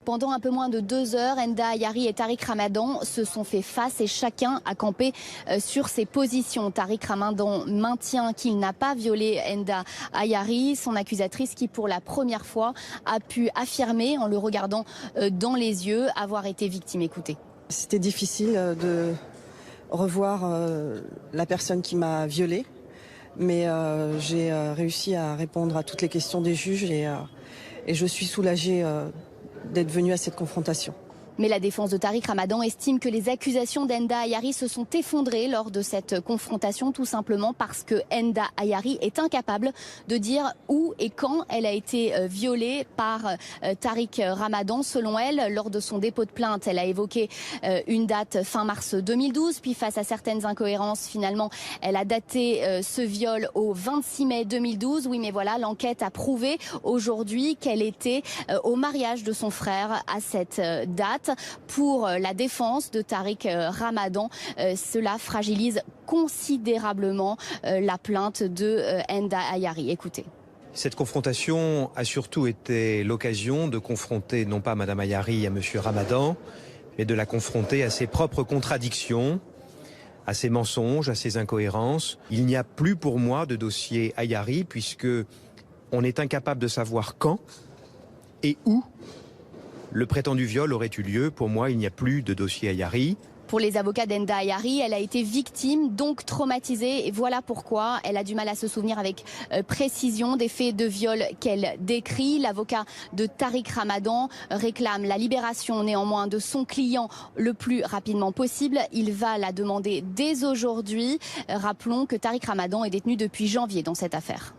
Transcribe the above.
Pendant un peu moins de 2 heures, Enda Ayari et Tariq Ramadan se sont fait face et chacun a campé sur ses positions. Tariq Ramadan maintient qu'il n'a pas violé Enda Ayari, son accusatrice qui pour la première fois a pu affirmer en le regardant dans les yeux avoir été victime. Écoutez. C'était difficile de revoir la personne qui m'a violée, mais j'ai réussi à répondre à toutes les questions des juges et je suis soulagée d'être venue à cette confrontation. Mais la défense de Tariq Ramadan estime que les accusations d'Enda Ayari se sont effondrées lors de cette confrontation, tout simplement parce que Enda Ayari est incapable de dire où et quand elle a été violée par Tariq Ramadan. Selon elle, lors de son dépôt de plainte, elle a évoqué une date fin mars 2012, puis face à certaines incohérences, finalement, elle a daté ce viol au 26 mai 2012. Oui, mais voilà, l'enquête a prouvé aujourd'hui qu'elle était au mariage de son frère à cette date. Pour la défense de Tariq Ramadan, cela fragilise considérablement la plainte de Enda Ayari. Écoutez. Cette confrontation a surtout été l'occasion de confronter non pas Madame Ayari à Monsieur Ramadan, mais de la confronter à ses propres contradictions, à ses mensonges, à ses incohérences. Il n'y a plus pour moi de dossier Ayari puisque on est incapable de savoir quand et où le prétendu viol aurait eu lieu. Pour moi, il n'y a plus de dossier Ayari. Pour les avocats d'Enda Ayari, elle a été victime, donc traumatisée. Et voilà pourquoi elle a du mal à se souvenir avec précision des faits de viol qu'elle décrit. L'avocat de Tariq Ramadan réclame la libération néanmoins de son client le plus rapidement possible. Il va la demander dès aujourd'hui. Rappelons que Tariq Ramadan est détenu depuis janvier dans cette affaire.